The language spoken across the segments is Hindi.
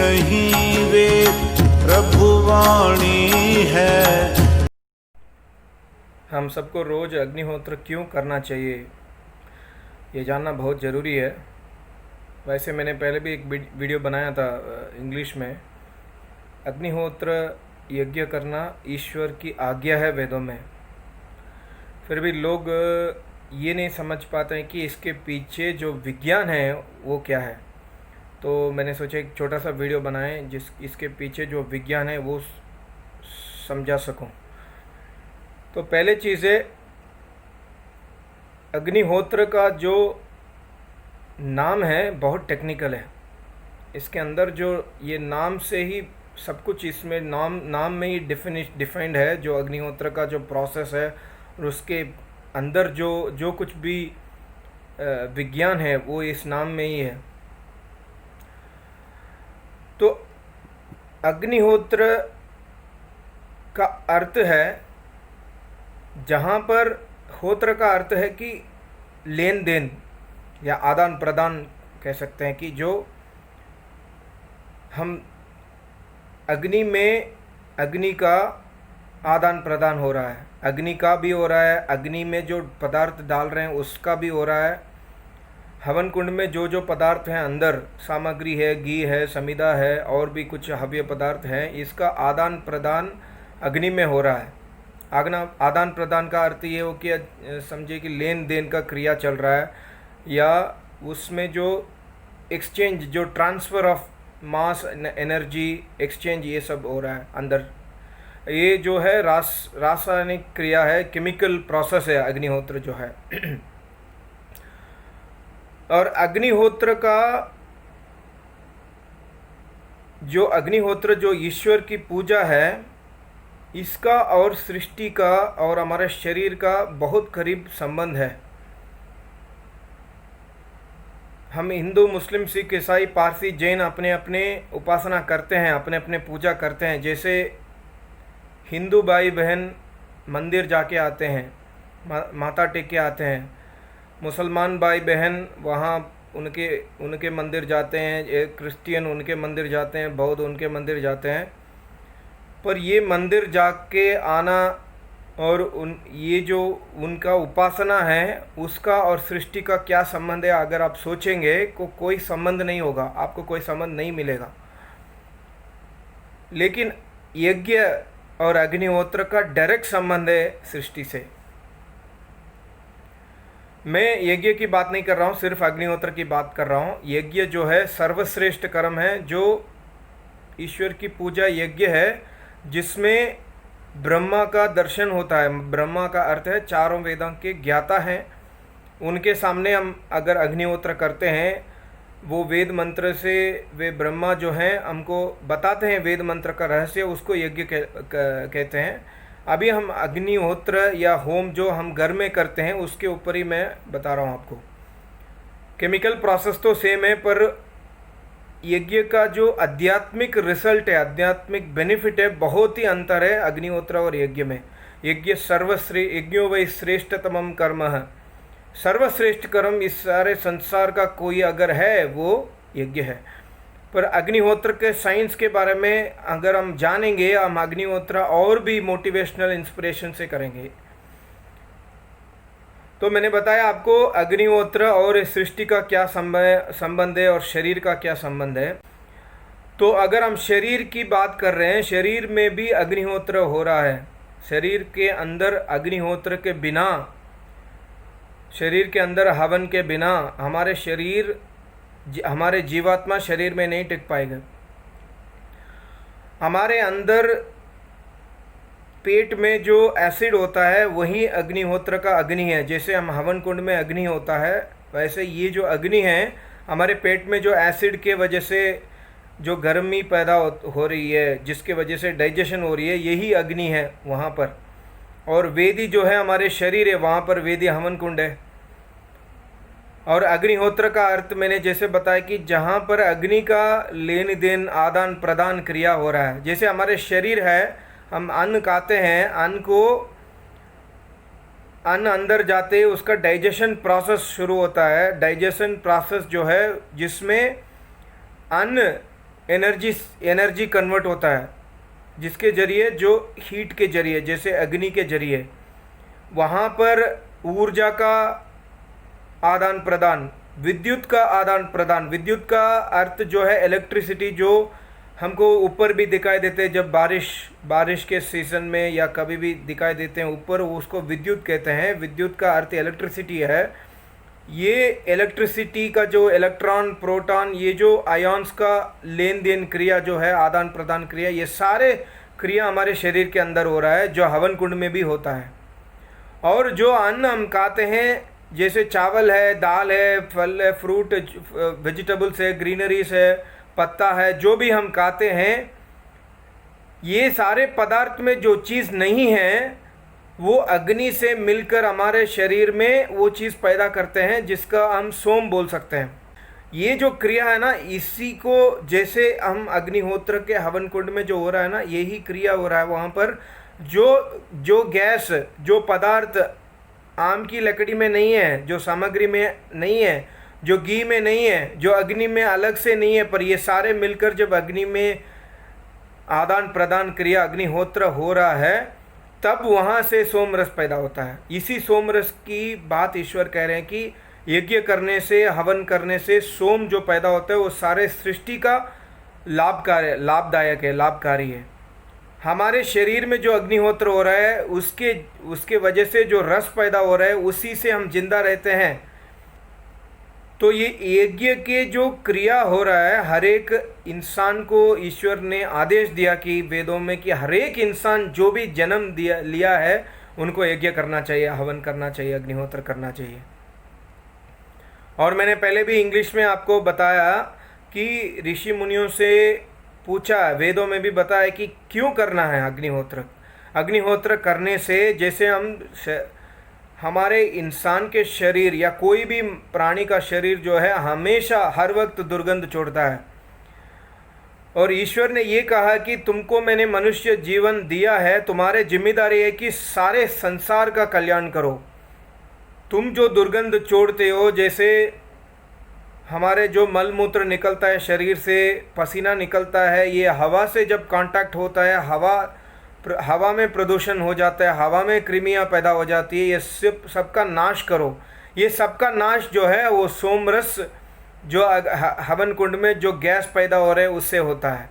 नहीं वेद प्रभुवाणी है। हम सबको रोज़ अग्निहोत्र क्यों करना चाहिए, ये जानना बहुत ज़रूरी है। वैसे मैंने पहले भी एक वीडियो बनाया था इंग्लिश में। अग्निहोत्र यज्ञ करना ईश्वर की आज्ञा है वेदों में। फिर भी लोग ये नहीं समझ पाते हैं कि इसके पीछे जो विज्ञान है वो क्या है। तो मैंने सोचा एक छोटा सा वीडियो बनाएं इसके पीछे जो विज्ञान है वो समझा सकूं। तो पहले चीज़ है, अग्निहोत्र का जो नाम है बहुत टेक्निकल है। इसके अंदर जो ये नाम से ही सब कुछ इसमें नाम में ही डिफाइंड है। जो अग्निहोत्र का जो प्रोसेस है और उसके अंदर जो कुछ भी विज्ञान है वो इस नाम में ही है। तो अग्निहोत्र का अर्थ है, जहाँ पर होत्र का अर्थ है कि लेन देन या आदान प्रदान कह सकते हैं, कि जो हम अग्नि में अग्नि का आदान प्रदान हो रहा है, अग्नि का भी हो रहा है, अग्नि में जो पदार्थ डाल रहे हैं उसका भी हो रहा है, हवन कुंड में जो पदार्थ हैं अंदर सामग्री है, घी है, समिधा है और भी कुछ हव्य पदार्थ हैं, इसका आदान प्रदान अग्नि में हो रहा है। आदान प्रदान का अर्थ ये हो कि समझिए कि लेन देन का क्रिया चल रहा है, या उसमें जो एक्सचेंज, जो transfer of mass energy exchange, ये सब हो रहा है अंदर। ये जो है रासायनिक क्रिया है, केमिकल प्रोसेस है अग्निहोत्र जो है। और अग्निहोत्र जो ईश्वर की पूजा है, इसका और सृष्टि का और हमारे शरीर का बहुत करीब संबंध है। हम हिंदू, मुस्लिम, सिख, ईसाई, पारसी, जैन अपने अपने उपासना करते हैं, अपने अपने पूजा करते हैं। जैसे हिंदू भाई बहन मंदिर जाके आते हैं, माथा टेक के आते हैं। मुसलमान भाई बहन वहाँ उनके मंदिर जाते हैं, क्रिश्चियन उनके मंदिर जाते हैं, बौद्ध उनके मंदिर जाते हैं। पर ये मंदिर जाके आना और ये जो उनका उपासना है उसका और सृष्टि का क्या संबंध है, अगर आप सोचेंगे तो कोई संबंध नहीं होगा, आपको कोई संबंध नहीं मिलेगा। लेकिन यज्ञ और अग्निहोत्र का डायरेक्ट संबंध है सृष्टि से। मैं यज्ञ की बात नहीं कर रहा हूँ, सिर्फ अग्निहोत्र की बात कर रहा हूँ। यज्ञ जो है सर्वश्रेष्ठ कर्म है, जो ईश्वर की पूजा यज्ञ है, जिसमें ब्रह्मा का दर्शन होता है। ब्रह्मा का अर्थ है चारों वेदों के ज्ञाता हैं। उनके सामने हम अगर अग्निहोत्र करते हैं, वो वेद मंत्र से वे ब्रह्मा जो हैं हमको बताते हैं वेद मंत्र का रहस्य, उसको यज्ञ कहते हैं। अभी हम अग्निहोत्र या होम जो हम घर में करते हैं उसके ऊपर ही मैं बता रहा हूँ आपको। केमिकल प्रोसेस तो सेम है, पर यज्ञ का जो आध्यात्मिक रिजल्ट है, आध्यात्मिक बेनिफिट है, बहुत ही अंतर है अग्निहोत्र और यज्ञ में। यज्ञ यज्ञो वै श्रेष्ठतमम कर्म है, सर्वश्रेष्ठ कर्म इस सारे संसार का कोई अगर है वो यज्ञ है। पर अग्निहोत्र के साइंस के बारे में अगर हम जानेंगे, हम अग्निहोत्र और भी मोटिवेशनल इंस्पिरेशन से करेंगे। तो मैंने बताया आपको अग्निहोत्र और सृष्टि का क्या संबंध है और शरीर का क्या संबंध है। तो अगर हम शरीर की बात कर रहे हैं, शरीर में भी अग्निहोत्र हो रहा है। शरीर के अंदर अग्निहोत्र के बिना, शरीर के अंदर हवन के बिना हमारे जीवात्मा शरीर में नहीं टिक पाएगा। हमारे अंदर पेट में जो एसिड होता है वही अग्निहोत्र का अग्नि है। जैसे हम हवन कुंड में अग्नि होता है, वैसे ये जो अग्नि है, हमारे पेट में जो एसिड के वजह से जो गर्मी पैदा हो रही है, जिसके वजह से डाइजेशन हो रही है, यही अग्नि है वहाँ पर। और वेदी जो है हमारे शरीर है, वहाँ पर वेदी हवन कुंड है। और अग्निहोत्र का अर्थ मैंने जैसे बताया कि जहाँ पर अग्नि का लेन देन, आदान प्रदान क्रिया हो रहा है। जैसे हमारे शरीर है, हम अन्न खाते हैं, अन्न अंदर जाते उसका डाइजेशन प्रोसेस शुरू होता है। डाइजेशन प्रोसेस जो है जिसमें अन्न एनर्जी कन्वर्ट होता है, जिसके जरिए जो हीट के जरिए, जैसे अग्नि के जरिए, वहाँ पर ऊर्जा का आदान प्रदान, विद्युत का आदान प्रदान। विद्युत का अर्थ जो है इलेक्ट्रिसिटी, जो हमको ऊपर भी दिखाई देते हैं जब बारिश के सीज़न में या कभी भी दिखाई देते हैं ऊपर, उसको विद्युत कहते हैं। विद्युत का अर्थ इलेक्ट्रिसिटी है। ये इलेक्ट्रिसिटी का जो इलेक्ट्रॉन, प्रोटॉन, ये जो आयॉन्स का लेन देन क्रिया जो है, आदान प्रदान क्रिया, ये सारे क्रिया हमारे शरीर के अंदर हो रहा है, जो हवन कुंड में भी होता है। और जो अन्न हम खाते हैं, जैसे चावल है, दाल है, फल है, फ्रूट, वेजिटेबल्स है, ग्रीनरीज है, पत्ता है, जो भी हम खाते हैं, ये सारे पदार्थ में जो चीज़ नहीं है वो अग्नि से मिलकर हमारे शरीर में वो चीज़ पैदा करते हैं, जिसका हम सोम बोल सकते हैं। ये जो क्रिया है ना, इसी को जैसे हम अग्निहोत्र के हवन कुंड में जो हो रहा है ना, यही क्रिया हो रहा है वहाँ पर। जो गैस, जो पदार्थ आम की लकड़ी में नहीं है, जो सामग्री में नहीं है, जो घी में नहीं है, जो अग्नि में अलग से नहीं है, पर ये सारे मिलकर जब अग्नि में आदान प्रदान क्रिया, अग्निहोत्र हो रहा है, तब वहाँ से सोमरस पैदा होता है। इसी सोमरस की बात ईश्वर कह रहे हैं कि यज्ञ करने से, हवन करने से सोम जो पैदा होता है वो सारे सृष्टि का लाभदायक है, लाभकारी है। हमारे शरीर में जो अग्निहोत्र हो रहा है उसके वजह से जो रस पैदा हो रहा है, उसी से हम जिंदा रहते हैं। तो ये यज्ञ के जो क्रिया हो रहा है, हर एक इंसान को ईश्वर ने आदेश दिया कि वेदों में कि हर एक इंसान जो भी जन्म लिया है उनको यज्ञ करना चाहिए, हवन करना चाहिए, अग्निहोत्र करना चाहिए। और मैंने पहले भी इंग्लिश में आपको बताया कि ऋषि मुनियों से पूछा, वेदों में भी बताया कि क्यों करना है अग्निहोत्र। अग्निहोत्र करने से, जैसे हमारे इंसान के शरीर या कोई भी प्राणी का शरीर जो है हमेशा हर वक्त दुर्गंध छोड़ता है, और ईश्वर ने ये कहा कि तुमको मैंने मनुष्य जीवन दिया है, तुम्हारे जिम्मेदारी है कि सारे संसार का कल्याण करो। तुम जो दुर्गंध छोड़ते हो, जैसे हमारे जो मल मूत्र निकलता है शरीर से, पसीना निकलता है, ये हवा से जब कांटेक्ट होता है, हवा में प्रदूषण हो जाता है, हवा में कृमियाँ पैदा हो जाती है, ये सबका नाश करो। ये सबका नाश जो है वो सोमरस, जो हवन कुंड में जो गैस पैदा हो रहा है उससे होता है।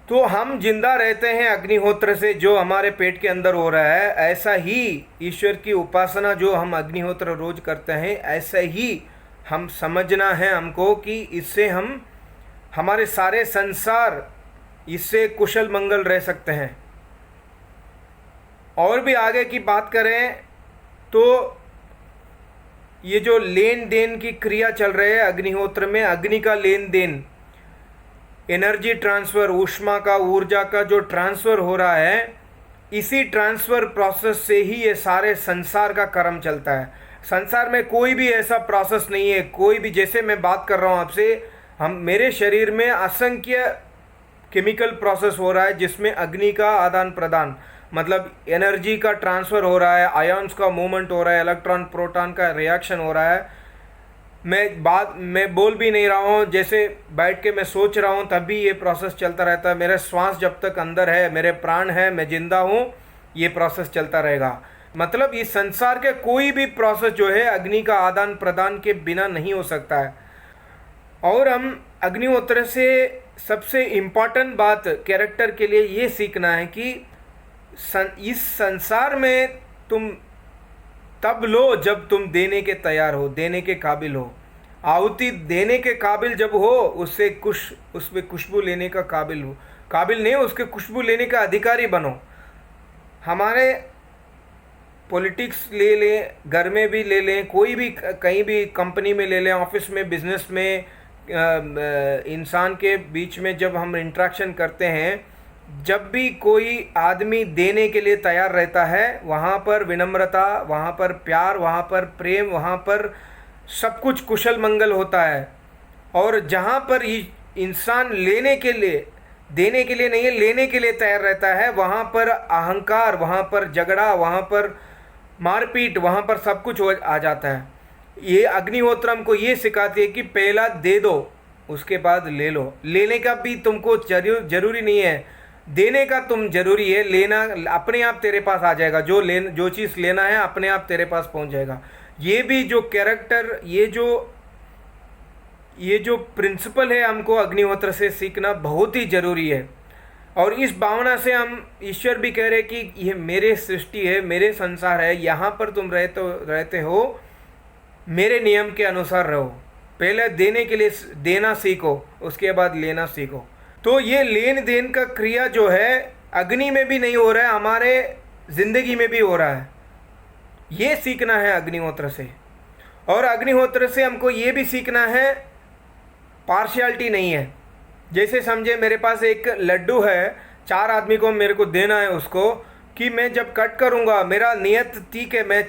तो हम जिंदा रहते हैं अग्निहोत्र से, जो हमारे पेट के अंदर हो रहा है। ऐसा ही ईश्वर की उपासना जो हम अग्निहोत्र रोज करते हैं, ऐसा ही हम समझना है हमको कि इससे हम हमारे सारे संसार, इससे कुशल मंगल रह सकते हैं। और भी आगे की बात करें तो ये जो लेन देन की क्रिया चल रही है अग्निहोत्र में, अग्नि का लेन देन, एनर्जी ट्रांसफ़र, ऊष्मा का, ऊर्जा का जो ट्रांसफ़र हो रहा है, इसी ट्रांसफ़र प्रोसेस से ही ये सारे संसार का कर्म चलता है। संसार में कोई भी ऐसा प्रोसेस नहीं है, कोई भी, जैसे मैं बात कर रहा हूँ आपसे, मेरे शरीर में असंख्य केमिकल प्रोसेस हो रहा है, जिसमें अग्नि का आदान प्रदान, मतलब एनर्जी का ट्रांसफ़र हो रहा है, आयॉन्स का मूवमेंट हो रहा है, इलेक्ट्रॉन प्रोटॉन का रिएक्शन हो रहा है। मैं बोल भी नहीं रहा हूँ, जैसे बैठ के मैं सोच रहा हूँ तब भी ये प्रोसेस चलता रहता है। मेरा श्वास जब तक अंदर है, मेरे प्राण है, मैं जिंदा हूँ, ये प्रोसेस चलता रहेगा। मतलब इस संसार के कोई भी प्रोसेस जो है अग्नि का आदान प्रदान के बिना नहीं हो सकता है। और हम अग्निहोत्र से सबसे इम्पॉर्टेंट बात कैरेक्टर के लिए ये सीखना है कि इस संसार में तुम तब लो जब तुम देने के तैयार हो, देने के काबिल हो। आहुति देने के काबिल जब हो, उसमें खुशबू लेने का काबिल हो, काबिल नहीं हो, उसके खुशबू लेने का अधिकारी बनो। हमारे पॉलिटिक्स ले लें, घर में भी ले लें, कोई भी कहीं भी कंपनी में ले लें, ऑफिस में, बिजनेस में, इंसान के बीच में जब हम इंटरेक्शन करते हैं, जब भी कोई आदमी देने के लिए तैयार रहता है, वहाँ पर विनम्रता, वहाँ पर प्यार, वहाँ पर प्रेम, वहाँ पर सब कुछ कुशल मंगल होता है। और जहाँ पर इंसान लेने के लिए, देने के लिए नहीं है, लेने के लिए तैयार रहता है, वहाँ पर अहंकार, वहाँ पर झगड़ा, वहाँ पर मारपीट, वहाँ पर सब कुछ आ जाता है। ये अग्निहोत्र हमको ये सिखाती है कि पहला दे दो, उसके बाद ले लो। लेने का भी तुमको जरूरी नहीं है, देने का तुम जरूरी है। लेना अपने आप तेरे पास आ जाएगा, जो चीज़ लेना है अपने आप तेरे पास पहुंच जाएगा। ये भी जो कैरेक्टर, ये जो प्रिंसिपल है, हमको अग्निहोत्र से सीखना बहुत ही ज़रूरी है। और इस भावना से हम, ईश्वर भी कह रहे कि ये मेरे सृष्टि है, मेरे संसार है, यहाँ पर तुम रहते हो, मेरे नियम के अनुसार रहो। पहले देने के लिए देना सीखो, उसके बाद लेना सीखो। तो ये लेन देन का क्रिया जो है अग्नि में भी नहीं हो रहा है, हमारे ज़िंदगी में भी हो रहा है। ये सीखना है अग्निहोत्र से। और अग्निहोत्र से हमको ये भी सीखना है पार्शियलिटी नहीं है। जैसे समझे मेरे पास एक लड्डू है, 4 आदमी को मेरे को देना है उसको, कि मैं जब कट करूँगा मेरा नियत ठीक है, मैं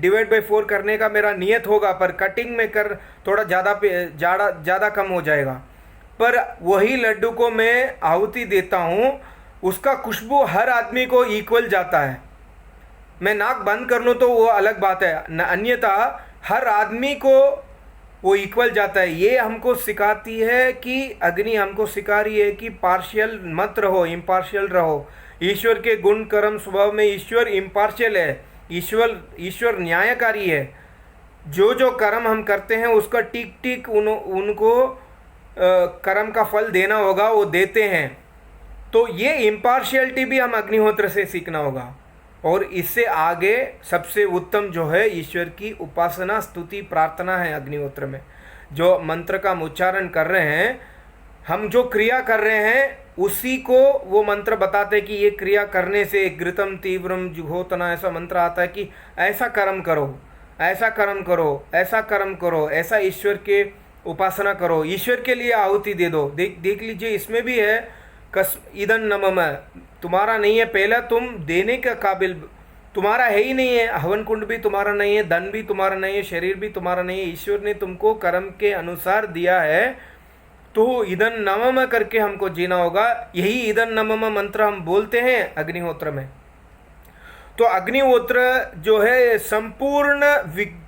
डिवाइड बाई 4 करने का मेरा नियत होगा, पर कटिंग में कर थोड़ा ज़्यादा कम हो जाएगा। पर वही लड्डू को मैं आहुति देता हूँ, उसका खुशबू हर आदमी को इक्वल जाता है। मैं नाक बंद कर लूँ तो वो अलग बात है, अन्यथा हर आदमी को वो इक्वल जाता है। ये हमको सिखाती है कि अग्नि हमको सिखा रही है कि पार्शियल मत रहो, इम्पार्शियल रहो। ईश्वर के गुण कर्म स्वभाव में ईश्वर इम्पार्शियल है, ईश्वर न्यायकारी है। जो कर्म हम करते हैं उसका टिक टिक उनको कर्म का फल देना होगा, वो देते हैं। तो ये इम्पार्शियलिटी भी हम अग्निहोत्र से सीखना होगा। और इससे आगे सबसे उत्तम जो है ईश्वर की उपासना, स्तुति, प्रार्थना है। अग्निहोत्र में जो मंत्र का हम उच्चारण कर रहे हैं, हम जो क्रिया कर रहे हैं उसी को वो मंत्र बताते हैं कि ये क्रिया करने से घृतम तीव्रम जुहोतना, ऐसा मंत्र आता है कि ऐसा कर्म करो, ऐसा कर्म करो, ऐसा कर्म करो, ऐसा ईश्वर के उपासना करो, ईश्वर के लिए आहुति दे दो। देख लीजिए, इसमें भी है इदन नमम, तुम्हारा नहीं है, पहला तुम देने का काबिल, तुम्हारा है ही नहीं है। हवन कुंड भी तुम्हारा नहीं है, धन भी तुम्हारा नहीं है, शरीर भी तुम्हारा नहीं है। ईश्वर ने तुमको कर्म के अनुसार दिया है, तो इदन नमम करके हमको जीना होगा। यही इदन नमम मंत्र हम बोलते हैं अग्निहोत्र में। तो अग्निहोत्र जो है संपूर्ण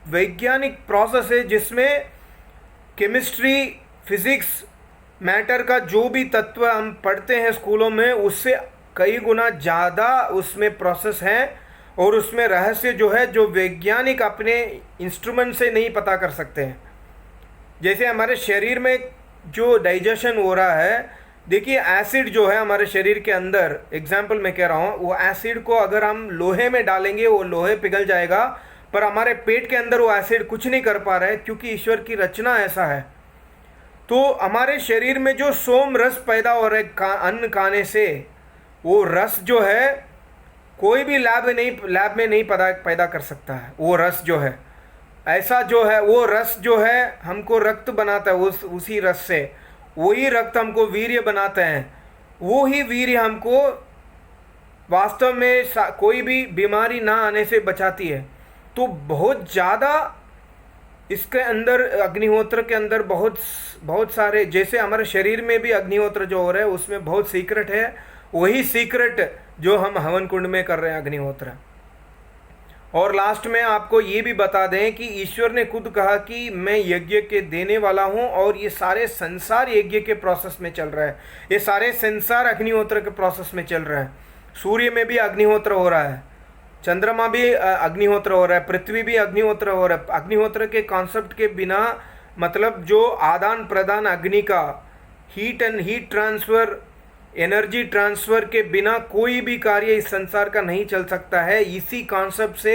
वैज्ञानिक प्रोसेस है, जिसमें केमिस्ट्री, फिजिक्स, मैटर का जो भी तत्व हम पढ़ते हैं स्कूलों में, उससे कई गुना ज़्यादा उसमें प्रोसेस है। और उसमें रहस्य जो है, जो वैज्ञानिक अपने इंस्ट्रूमेंट से नहीं पता कर सकते हैं। जैसे हमारे शरीर में जो डाइजेशन हो रहा है, देखिए एसिड जो है हमारे शरीर के अंदर, एग्जाम्पल मैं कह रहा हूँ, वो एसिड को अगर हम लोहे में डालेंगे वो लोहे पिघल जाएगा, पर हमारे पेट के अंदर वो एसिड कुछ नहीं कर पा रहा है, क्योंकि ईश्वर की रचना ऐसा है। तो हमारे शरीर में जो सोम रस पैदा हो रहा है अन्न खाने से, वो रस जो है कोई भी लैब में नहीं पैदा कर सकता है। वो रस जो है ऐसा जो है, वो रस जो है हमको रक्त बनाता है, उसी रस से वही रक्त हमको वीर्य बनाते हैं, वो ही वीर्य हमको वास्तव में कोई भी बीमारी ना आने से बचाती है। तो बहुत ज़्यादा इसके अंदर, अग्निहोत्र के अंदर बहुत सारे, जैसे हमारे शरीर में भी अग्निहोत्र जो हो रहा है उसमें बहुत सीक्रेट है, वही सीक्रेट जो हम हवन कुंड में कर रहे हैं अग्निहोत्र। और लास्ट में आपको ये भी बता दें कि ईश्वर ने खुद कहा कि मैं यज्ञ के देने वाला हूँ, और ये सारे संसार यज्ञ के प्रोसेस में चल रहा है। ये सारे संसार अग्निहोत्र के प्रोसेस में चल रहा है। सूर्य में भी अग्निहोत्र हो रहा है, चंद्रमा भी अग्निहोत्र हो रहा है, पृथ्वी भी अग्निहोत्र हो रहा है। अग्निहोत्र के कॉन्सेप्ट के बिना, मतलब जो आदान प्रदान अग्नि का, हीट ट्रांसफ़र, एनर्जी ट्रांसफ़र के बिना कोई भी कार्य इस संसार का नहीं चल सकता है। इसी कॉन्सेप्ट से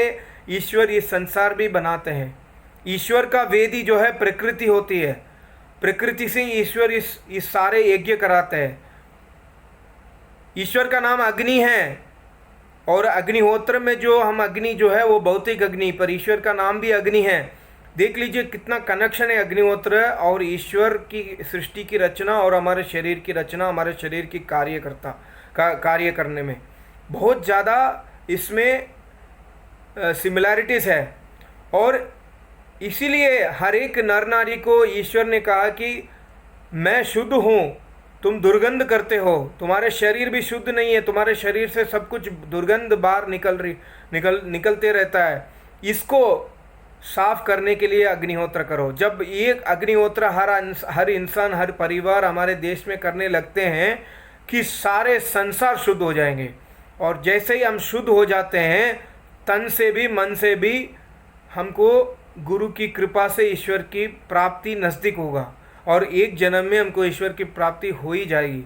ईश्वर ये संसार भी बनाते हैं। ईश्वर का वेदी जो है प्रकृति होती है, प्रकृति से ईश्वर इस सारे यज्ञ कराते हैं। ईश्वर का नाम अग्नि है, और अग्निहोत्र में जो हम अग्नि जो है वो भौतिक अग्नि, पर ईश्वर का नाम भी अग्नि है। देख लीजिए कितना कनेक्शन है अग्निहोत्र और ईश्वर की सृष्टि की रचना और हमारे शरीर की रचना, हमारे शरीर की कार्य करने में बहुत ज़्यादा इसमें सिमिलैरिटीज़ है। और इसीलिए हर एक नर नारी को ईश्वर ने कहा कि मैं शुद्ध हूँ, तुम दुर्गंध करते हो, तुम्हारे शरीर भी शुद्ध नहीं है, तुम्हारे शरीर से सब कुछ दुर्गंध बाहर निकलते रहता है। इसको साफ करने के लिए अग्निहोत्र करो। जब एक अग्निहोत्र हर इंसान, हर परिवार हमारे देश में करने लगते हैं कि सारे संसार शुद्ध हो जाएंगे। और जैसे ही हम शुद्ध हो जाते हैं, तन से भी मन से भी हमको गुरु की कृपा से ईश्वर की प्राप्ति नज़दीक होगा और एक जन्म में हमको ईश्वर की प्राप्ति हो ही जाएगी।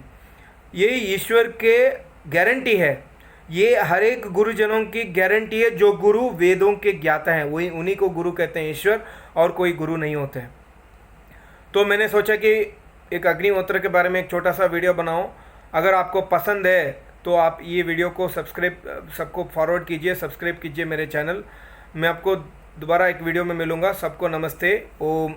ये ईश्वर के गारंटी है, ये हर एक गुरुजनों की गारंटी है। जो गुरु वेदों के ज्ञाता हैं वही, उन्हीं को गुरु कहते हैं ईश्वर, और कोई गुरु नहीं होते हैं। तो मैंने सोचा कि एक अग्निहोत्र के बारे में एक छोटा सा वीडियो बनाऊं। अगर आपको पसंद है तो आप ये वीडियो को सबको फॉरवर्ड कीजिए, सब्सक्राइब कीजिए मेरे चैनल। मैं आपको दोबारा एक वीडियो में मिलूँगा। सबको नमस्ते। ओम